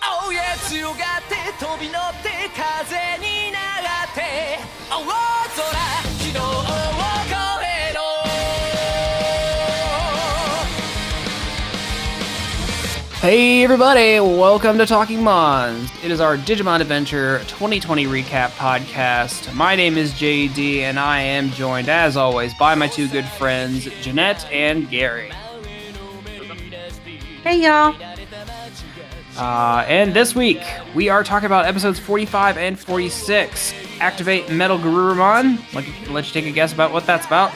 青や強がって飛び乗って風に流って青空昨日を越えろ Hey everybody, welcome to Talking Mons. It is our Digimon Adventure 2020 recap podcast. My name is JD and I am joined as always by my two good friends, Jeanette and Gary. Hey y'all. And this week, we are talking about episodes 45 and 46. Activate Metal Gabumon. Let you take a guess about what that's about.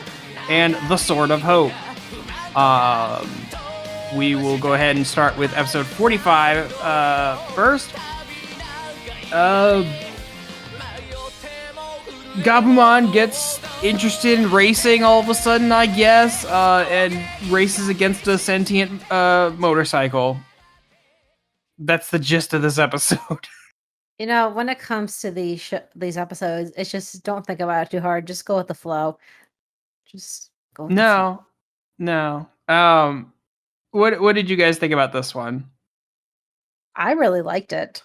And The Sword of Hope. We will go ahead and start with episode 45 first. Gabumon gets interested in racing all of a sudden, I guess, and races against a sentient motorcycle. That's the gist of this episode. You know, when it comes to these episodes, it's just don't think about it too hard. Just go with the flow. Just go with the flow. No. What did you guys think about this one? I really liked it.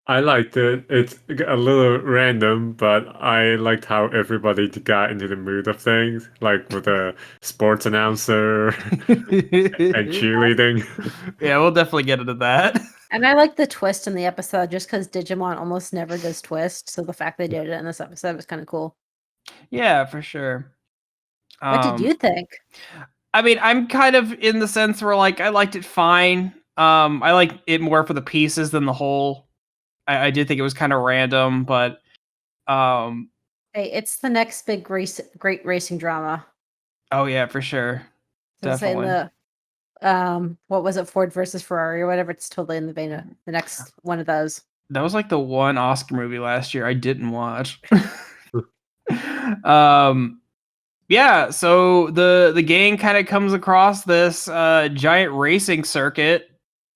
I liked it. It's a little random, but I liked how everybody got into the mood of things, like with the sports announcer and cheerleading. Yeah, we'll definitely get into that. And I like the twist in the episode just because Digimon almost never does twist. So the fact they did it in this episode was kind of cool. Yeah, for sure. What did you think? I mean, I'm kind of in the sense where like I liked it fine. I like it more for the pieces than the whole. I did think it was kind of random, but hey, it's the next big great racing drama. Oh yeah, for sure. Definitely. What was it, Ford versus Ferrari or whatever? It's totally in the vein of the next one of those. That was like the one Oscar movie last year I didn't watch. Yeah, so the gang kind of comes across this giant racing circuit.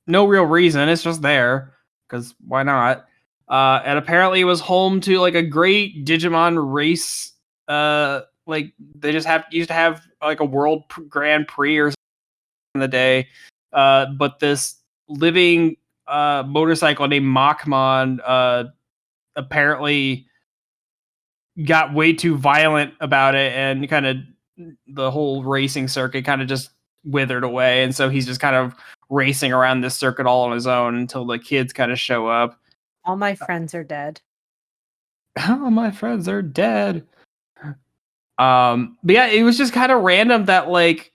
No real reason, it's just there because why not? And apparently it was home to like a great Digimon race. Like they just used to have like a world Grand Prix or something in the day. But this living motorcycle named Machmon apparently got way too violent about it, and kind of the whole racing circuit kind of just withered away. And so he's just kind of racing around this circuit all on his own until the kids kind of show up. All my friends are dead. All my friends are dead. But yeah, it was just kind of random that like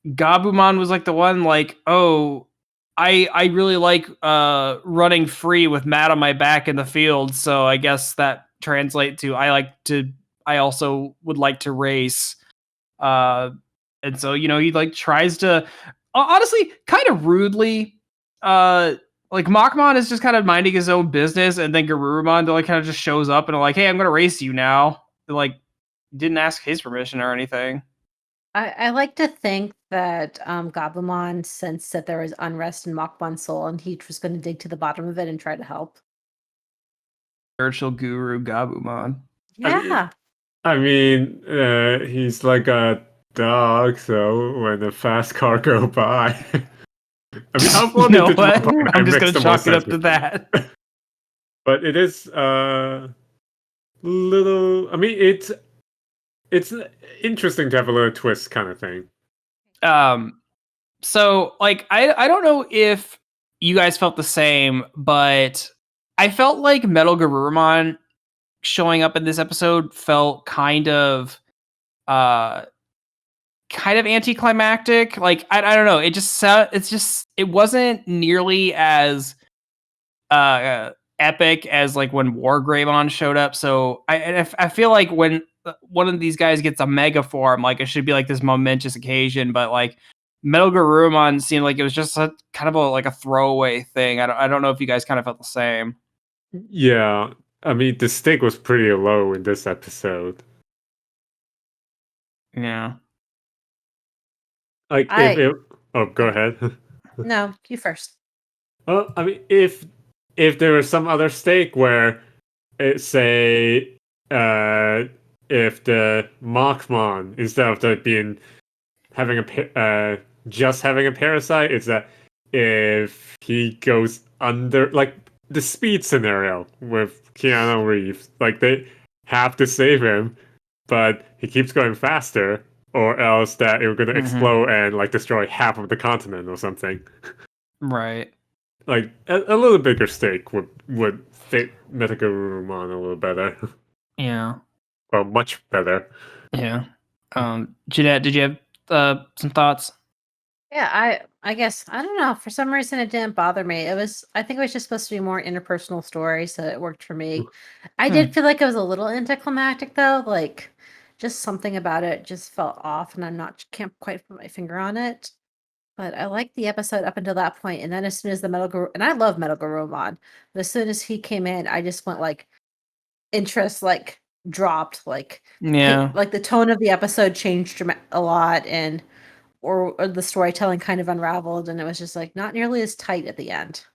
Gabumon was like the one like, oh, I really like running free with Matt on my back in the field, so I guess that translate to I also would like to race. And so, you know, he like tries to honestly kind of rudely like Machmon is just kind of minding his own business, and then Garurumon like kind of just shows up and like, hey, I'm gonna race you now. And, like, didn't ask his permission or anything. I like to think that Gabumon sensed that there was unrest in Machmon's soul, and he was going to dig to the bottom of it and try to help. Spiritual guru Gabumon. Yeah. I mean, he's like a dog, so when a fast car go by. I mean, how You know what? I'm just going to chalk it up to that. But it is little. I mean, it's interesting to have a little twist kind of thing. So like I don't know if you guys felt the same, but I felt like Metal Garurumon showing up in this episode felt kind of anticlimactic. Like I don't know, it wasn't nearly as epic as like when Wargreymon showed up. So I feel like when one of these guys gets a mega form, like it should be like this momentous occasion, but like Metal Garurumon seemed like it was just a kind of a throwaway thing. I don't know if you guys kind of felt the same. Yeah, I mean the stake was pretty low in this episode. Yeah. Like oh, go ahead. No, you first. Well, I mean, if there was some other stake where it say if the Machmon, instead of having a parasite, it's that if he goes under like the speed scenario with Keanu Reeves. Like they have to save him, but he keeps going faster, or else that it was gonna explode and like destroy half of the continent or something. Right. Like a little bigger stake would fit Metagurumon a little better. Yeah. Well, much better. Yeah. Jeanette, did you have some thoughts? Yeah, I guess I don't know. For some reason, it didn't bother me. I think it was just supposed to be more interpersonal story, so it worked for me. I did feel like it was a little anticlimactic though. Like, just something about it just felt off, and can't quite put my finger on it. But I liked the episode up until that point, and then as soon as the and I love Metal Garurumon, but as soon as he came in, I just went like interest like dropped, Yeah. like the tone of the episode changed a lot, and or the storytelling kind of unraveled, and it was just like not nearly as tight at the end.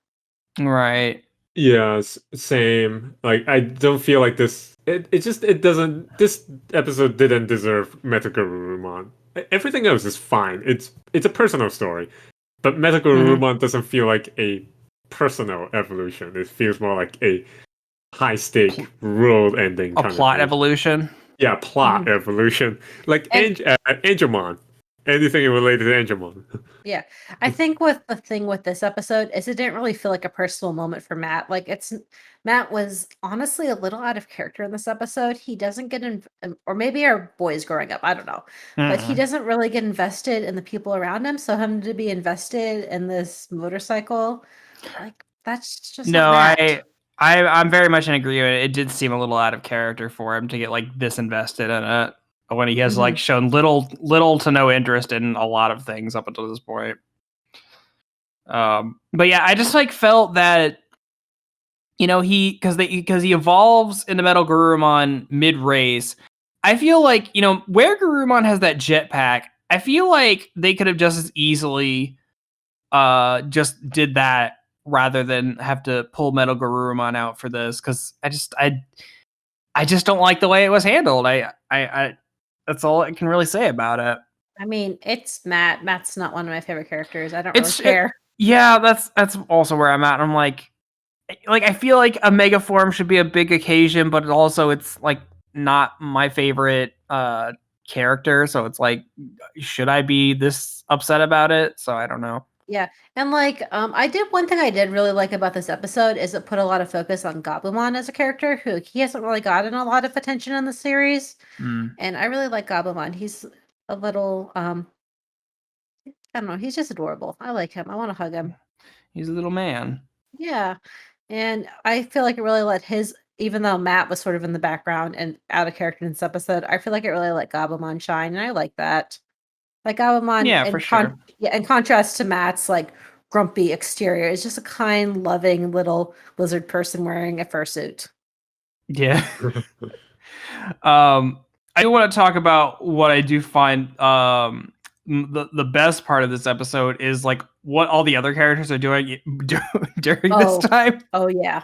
Right. Yeah, same. Like I don't feel like this. It doesn't. This episode didn't deserve Metagurumon. Everything else is fine. It's a personal story, but Metagurumon doesn't feel like a personal evolution. It feels more like a high stake world ending A kind plot of thing. evolution. Yeah, plot evolution. Like Angemon. Anything related to Angemon. Yeah, I think with the thing with this episode is it didn't really feel like a personal moment for Matt. Like Matt was honestly a little out of character in this episode. He doesn't get or maybe our boys growing up, I don't know, but he doesn't really get invested in the people around him. So him to be invested in this motorcycle, like that's just No, not Matt. I'm very much in agreement. It did seem a little out of character for him to get like this invested in it when he has like shown little to no interest in a lot of things up until this point. But yeah, I just like felt that because he evolves into Metal Garurumon mid race. I feel like where Garurumon has that jetpack, I feel like they could have just as easily just did that rather than have to pull Metal Garurumon out for this, because I just don't like the way it was handled. I that's all I can really say about it. I mean, it's Matt. Matt's not one of my favorite characters. I don't really care. Yeah, that's also where I'm at. I'm like I feel like a mega form should be a big occasion, but also it's like not my favorite character, so it's like, should I be this upset about it? So I don't know. Yeah, and like I did one thing I did really like about this episode is it put a lot of focus on Gabumon as a character who he hasn't really gotten a lot of attention in the series, and I really like Gabumon. He's a little I don't know, he's just adorable. I like him. I want to hug him. He's a little man. Yeah, and I feel like it really let even though Matt was sort of in the background and out of character in this episode, I feel like it really let Gabumon shine, and I like that. Like Gabumon, Yeah, for sure. In contrast to Matt's like grumpy exterior, is just a kind, loving little lizard person wearing a fursuit. Yeah. I do want to talk about what I do find the best part of this episode is like what all the other characters are doing during this time. Oh yeah.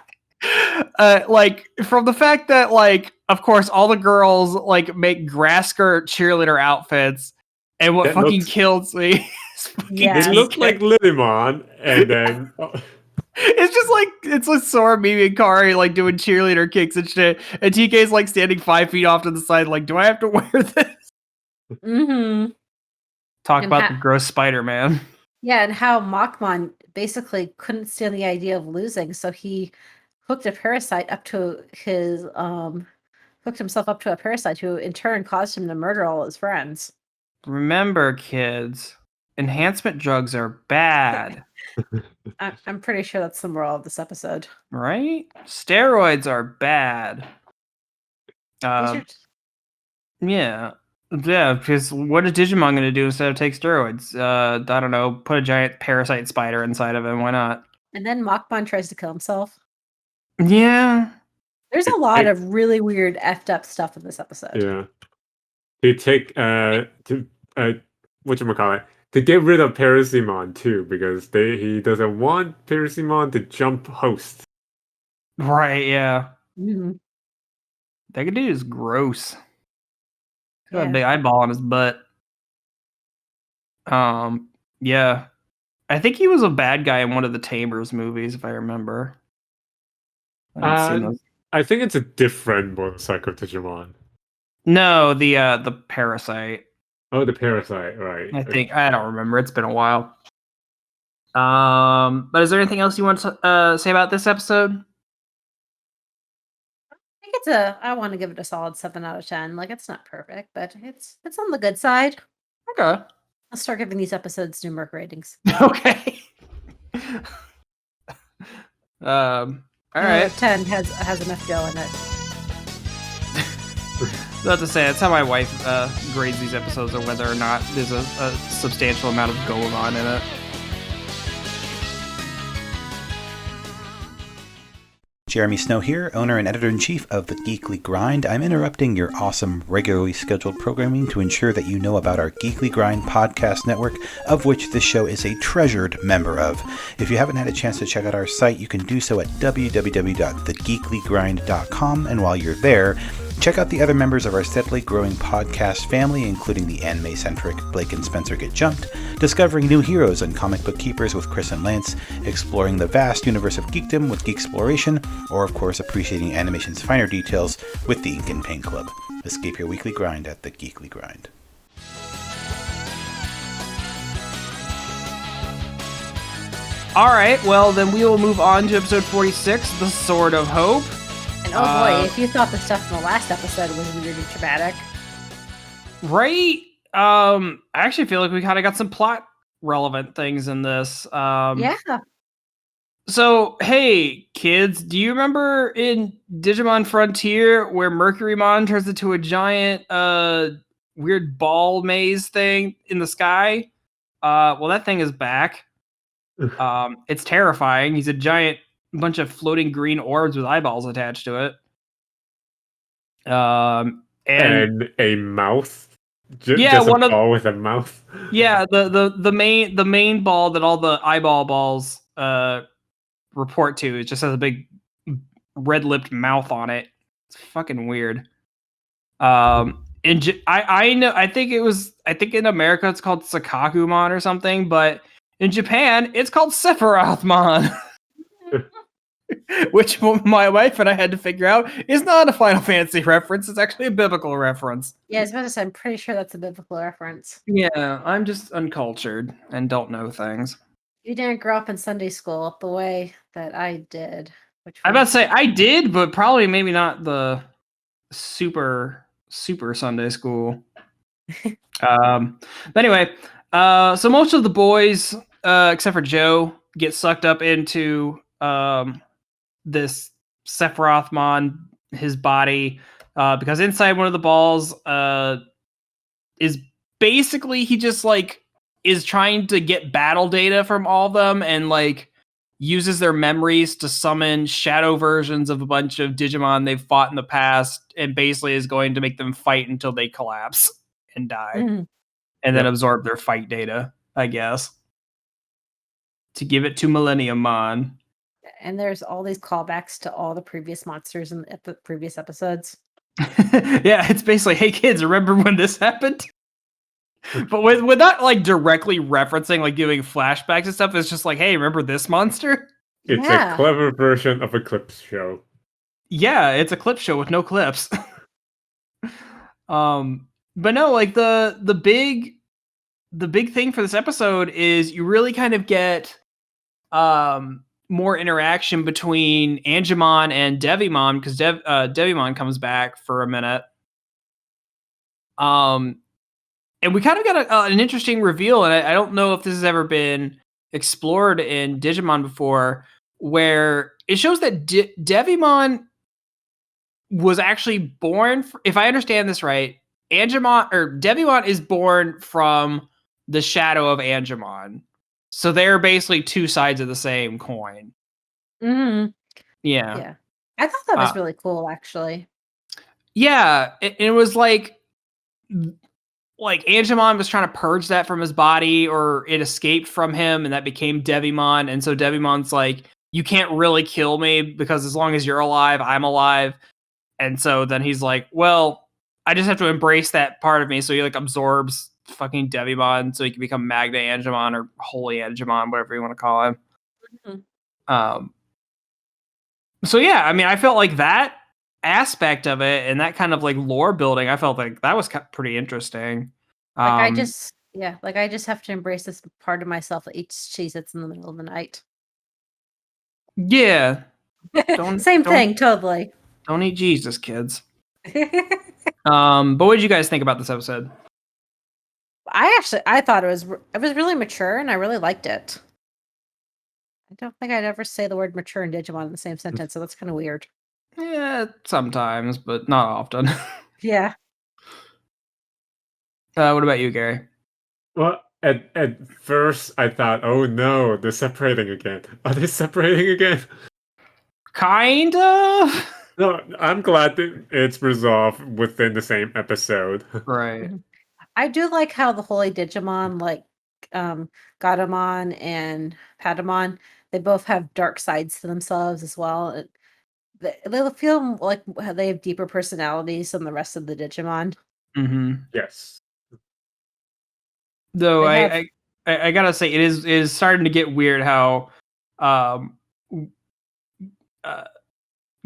Like from the fact that like of course all the girls like make grass skirt cheerleader outfits, and what kills me is They look like Lilymon, and then it's just like it's like Sora, Mimi, and Kari like doing cheerleader kicks and shit, and TK's like standing 5 feet off to the side, like, do I have to wear this? Talk about the gross Spider-Man. Yeah, and how Machmon basically couldn't stand the idea of losing, so he hooked a parasite up to his hooked himself up to a parasite who in turn caused him to murder all his friends. Remember, kids, enhancement drugs are bad. I'm pretty sure that's the moral of this episode. Right? Steroids are bad. Yeah. Yeah, because what is Digimon going to do instead of take steroids? I don't know, put a giant parasite spider inside of him. Why not? And then Machmon tries to kill himself. Yeah. There's a lot of really weird effed up stuff in this episode. Yeah. To take whatchamacallit, to get rid of Parasimon too, because he doesn't want Parasimon to jump host. Right, yeah. Mm-hmm. That dude is gross. Got a Yeah. big eyeball on his butt. Yeah. I think he was a bad guy in one of the Tamers movies, if I remember. I haven't seen those. I think it's a different motorcycle Digimon. No, the parasite. Oh, the parasite, right? I think I don't remember. It's been a while. But is there anything else you want to say about this episode? I think I want to give it a solid 7 out of 10. Like, it's not perfect, but it's on the good side. Okay. I'll start giving these episodes numeric ratings. Okay. All right. 10 has enough Joe in it. Not to say that's how my wife grades these episodes, or whether or not there's a substantial amount of Gabumon in it. Jeremy Snow here, owner and editor-in-chief of The Geekly Grind. I'm interrupting your awesome, regularly scheduled programming to ensure that you know about our Geekly Grind podcast network, of which this show is a treasured member of. If you haven't had a chance to check out our site, you can do so at www.thegeeklygrind.com, and while you're there, check out the other members of our steadily growing podcast family, including the anime-centric Blake and Spencer Get Jumped, discovering new heroes and comic book keepers with Chris and Lance, exploring the vast universe of geekdom with Geeksploration, or of course appreciating animation's finer details with the Ink and Paint Club. Escape your weekly grind at The Geekly Grind. All right, well then we will move on to episode 46, The Sword of Hope. And oh boy, if you thought the stuff in the last episode was weird and traumatic. Right? I actually feel like we kind of got some plot relevant things in this. Yeah. So, hey, kids, do you remember in Digimon Frontier where Mercurymon turns into a giant, weird ball maze thing in the sky? Well, that thing is back. It's terrifying. He's a giant bunch of floating green orbs with eyeballs attached to it. And a mouth. Yeah, just one a of ball with a mouth. Yeah, the main ball that all the eyeball balls report to, it just has a big red-lipped mouth on it. It's fucking weird. I know, I think in America it's called Sakagumon or something, but in Japan it's called Sephirothmon. Which my wife and I had to figure out is not a Final Fantasy reference. It's actually a biblical reference. Yeah, I was about to say, I'm pretty sure that's a biblical reference. Yeah, I'm just uncultured and don't know things. You didn't grow up in Sunday school the way that I did. I'm about to say I did, but probably maybe not the super Sunday school. But anyway, so most of the boys, except for Joe, get sucked up into this Sephirothmon, his body, because inside one of the balls is basically he just like is trying to get battle data from all of them and like uses their memories to summon shadow versions of a bunch of Digimon they've fought in the past, and basically is going to make them fight until they collapse and die, and then absorb their fight data, I guess, to give it to Millennium Mon. And there's all these callbacks to all the previous monsters in the previous episodes. Yeah, it's basically, hey kids, remember when this happened? But with not like directly referencing, like giving flashbacks and stuff, it's just like, hey, remember this monster? It's a clever version of a clip show. Yeah, it's a clip show with no clips. But no, like the big thing for this episode is you really kind of get more interaction between Angemon and Devimon, because Devimon comes back for a minute. And we kind of got an interesting reveal, and I don't know if this has ever been explored in Digimon before, where it shows that Devimon was actually born, if I understand this right, Devimon is born from the shadow of Angemon. So they're basically two sides of the same coin. Mm-hmm. Yeah. I thought that was really cool, actually. Yeah, it was like Angemon was trying to purge that from his body, or it escaped from him, and that became Devimon. And so Devimon's like, you can't really kill me because as long as you're alive, I'm alive. And so then he's like, well, I just have to embrace that part of me. So he like absorbs fucking Devimon so he can become Magna Angemon or Holy Angemon, whatever you want to call him. Mhm. So yeah, I mean, I felt like that aspect of it and that kind of like lore building, I felt like that was pretty interesting. Like I just have to embrace this part of myself that eats Cheez-Its in the middle of the night. Yeah. Don't Thing, totally. Don't eat Jesus, kids. But what did you guys think about this episode? I thought it was really mature and I really liked it. I don't think I'd ever say the word mature and Digimon in the same sentence, so that's kind of weird. Yeah, sometimes, but not often. Yeah. What about you, Gary? Well, at first I thought, oh no, they're separating again. Are they separating again? Kind of. No, I'm glad that it's resolved within the same episode. Right. I do like how the Holy Digimon, like Gabumon and Patamon, they both have dark sides to themselves as well. They feel like they have deeper personalities than the rest of the Digimon. Mm-hmm. Yes. Though They I gotta say, it is starting to get weird how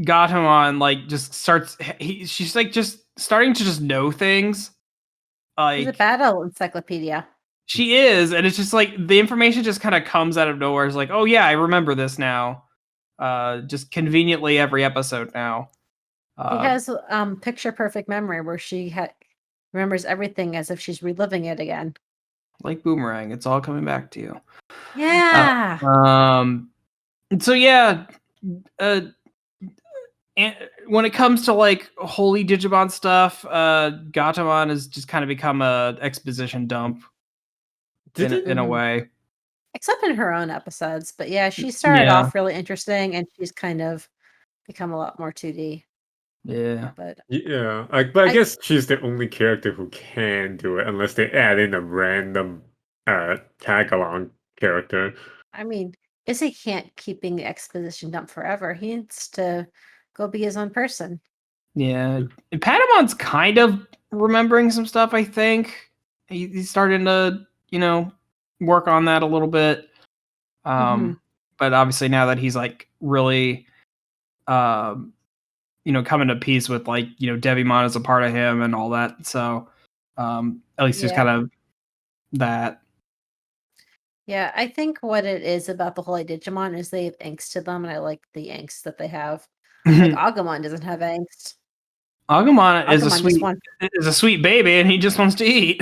Gatomon like just starts. She's like just starting to just know things. She's a Like battle encyclopedia. she is, and it's just like the information just kind of comes out of nowhere. It's like, oh yeah, I remember this now. Just conveniently every episode now. She has picture perfect memory where she remembers everything as if she's reliving it again. Like Boomerang, it's all coming back to you. Yeah. So yeah, and when it comes to like Holy Digimon stuff, Gatomon has just kind of become a exposition dump in a way. Except in her own episodes. But yeah, she started Yeah. off really interesting and she's kind of become a lot more 2D. Yeah. But Yeah, but I guess she's the only character who can do it unless they add in a random tag-along character. I mean, Izzy can't keep being the exposition dump forever. He needs to go be his own person. Yeah. And Patamon's kind of remembering some stuff, I think. He's starting to, work on that a little bit. But obviously now that he's like really coming to peace with like, Devimon is a part of him and all that. So at least there's kind of that. Yeah, I think what it is about the Holy Digimon is they have angst to them, and I like the angst that they have. Like Agumon doesn't have angst. Agumon is Agumon a sweet baby, and he just wants to eat.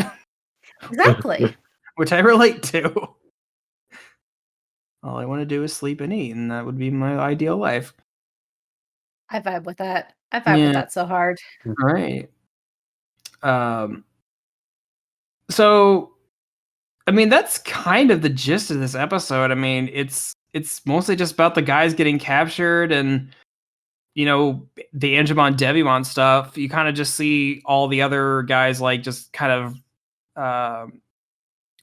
Exactly. Which I relate to. All I want to do is sleep and eat, and that would be my ideal life. I vibe with that. I vibe with that so hard. Right. So, I mean, that's kind of the gist of this episode. I mean, it's mostly just about the guys getting captured and, the Angemon Devimon stuff. You kind of just see all the other guys like just kind of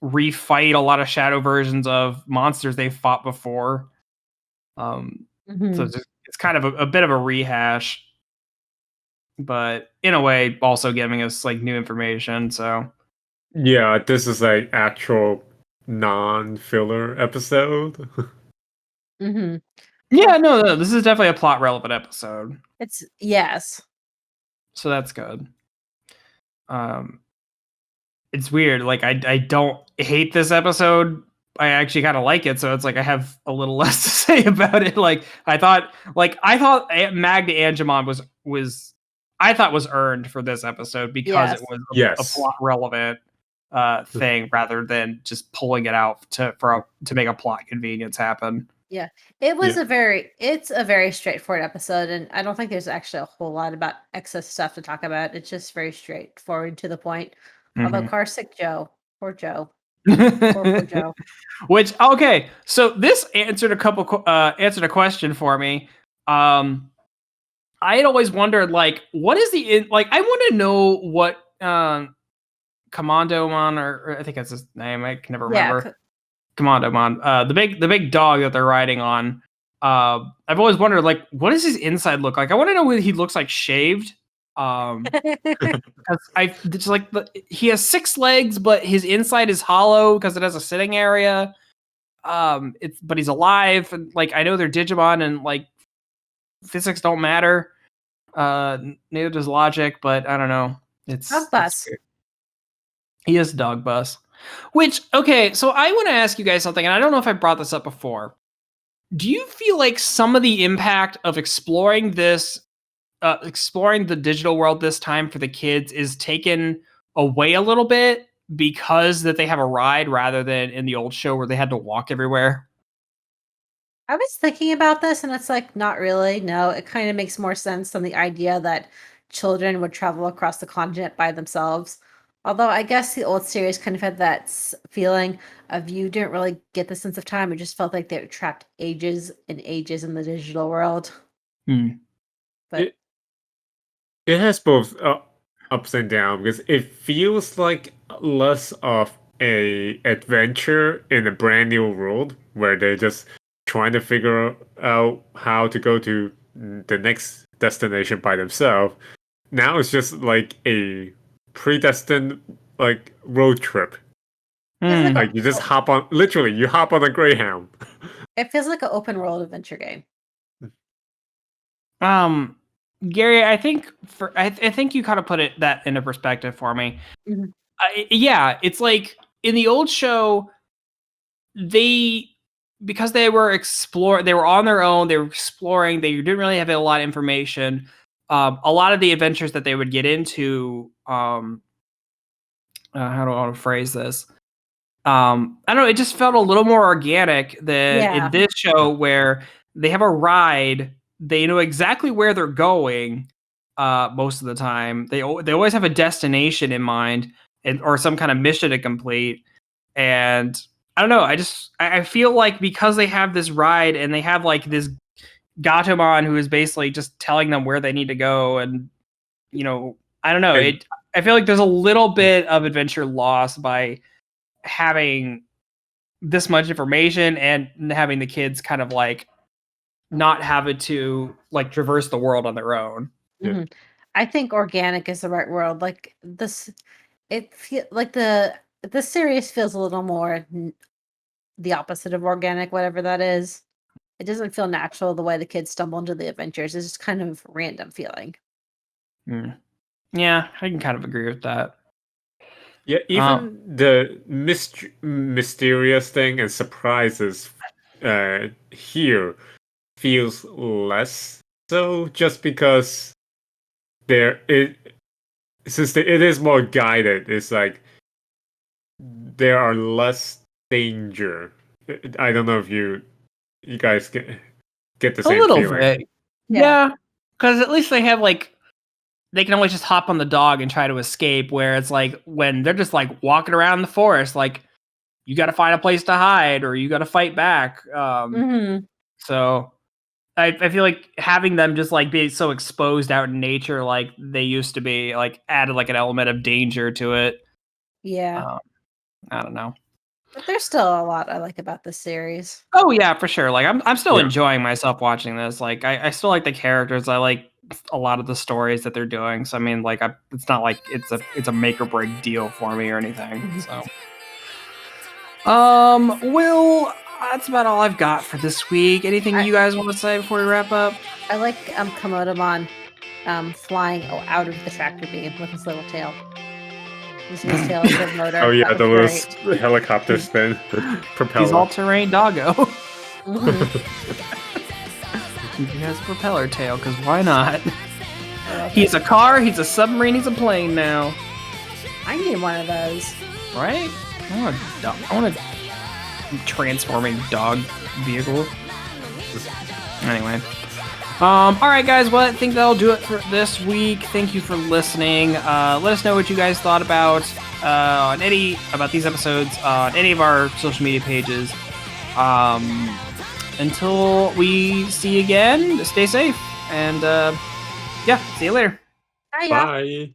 refight a lot of shadow versions of monsters they fought before. So it's kind of a bit of a rehash, but in a way also giving us like new information. So yeah, this is like actual non-filler episode. Yeah, no, this is definitely a plot relevant episode. Yes. So that's good. It's weird. Like I don't hate this episode. I actually kind of like it, so it's like I have a little less to say about it. Like I thought Magna Angemon was earned for this episode because it was a plot relevant thing rather than just pulling it out to make a plot convenience happen. Yeah, it was it's a very straightforward episode, and I don't think there's actually a whole lot about excess stuff to talk about. It's just very straightforward to the point. Although car sick Joe, poor Joe. Poor Joe. Which so this answered a question for me. I had always wondered like what is I want to know what Commandomon or I think that's his name. I can never remember. Commandomon, the big dog that they're riding on. I've always wondered like what does his inside look like? I want to know what he looks like shaved. Because it's like he has 6 legs, but his inside is hollow because it has a sitting area. But he's alive, and like I know they're Digimon, and like physics don't matter. Neither does logic, but I don't know. Dog bus. He is Dog Bus. Which, okay, so I want to ask you guys something, and I don't know if I brought this up before. Do you feel like some of the impact of exploring this, exploring the digital world this time for the kids is taken away a little bit because that they have a ride rather than in the old show where they had to walk everywhere? I was thinking about this and it's like, not really. No, it kind of makes more sense than the idea that children would travel across the continent by themselves. Although I guess the old series kind of had that feeling of you didn't really get the sense of time. It just felt like they were trapped ages and ages in the digital world. But It has both ups and downs because it feels like less of a adventure in a brand new world where they're just trying to figure out how to go to the next destination by themselves. Now it's just like a predestined like road trip. Like you just hop on, literally, you hop on a Greyhound. It feels like an open world adventure game. Gary, I think I think you kind of put that into perspective for me. Mhm. Yeah, it's like in the old show, because they were they were on their own, they were exploring, they didn't really have a lot of information. A lot of the adventures that they would get into, how do I want to phrase this? I don't know, it just felt a little more organic than in this show where they have a ride, they know exactly where they're going most of the time. They always have a destination in mind or some kind of mission to complete. And I don't know, I feel like because they have this ride and they have like this Gatomon who is basically just telling them where they need to go, and you know, I don't know, I feel like there's a little bit of adventure lost by having this much information and having the kids kind of like not have it to like traverse the world on their own. Mm-hmm. I think organic is the right word. Like this, like this series feels a little more the opposite of organic, whatever that is. It doesn't feel natural the way the kids stumble into the adventures. It's just kind of random feeling. Yeah, I can kind of agree with that. Yeah, even the mysterious thing and surprises here feels less so, just because since it is more guided, it's like there are less danger. I don't know if you guys get the same little feeling. bit. Yeah, because at least they have like, they can always just hop on the dog and try to escape, where it's like when they're just like walking around the forest, like you got to find a place to hide or you got to fight back. So I feel like having them just like be so exposed out in nature like they used to be, like added like an element of danger to it. Yeah. I don't know. But there's still a lot I like about this series. Oh yeah, for sure. Like I'm still enjoying myself watching this. Like I still like the characters. I like a lot of the stories that they're doing. So I mean, like it's not like it's a make or break deal for me or anything. So well, that's about all I've got for this week. Anything you guys want to say before we wrap up? I like Komodamon flying out of the tractor beam with his little tail. Using his tail as a motor. Oh yeah, the little helicopter spin propeller. He's all-terrain doggo. He has a propeller tail, because why not? He's a car, he's a submarine, he's a plane now. I need one of those. Right? I want a transforming dog vehicle. Anyway. Alright guys, well I think that'll do it for this week. Thank you for listening. Let us know what you guys thought about these episodes on any of our social media pages. Until we see you again, stay safe, and yeah, see you later. Bye. Bye.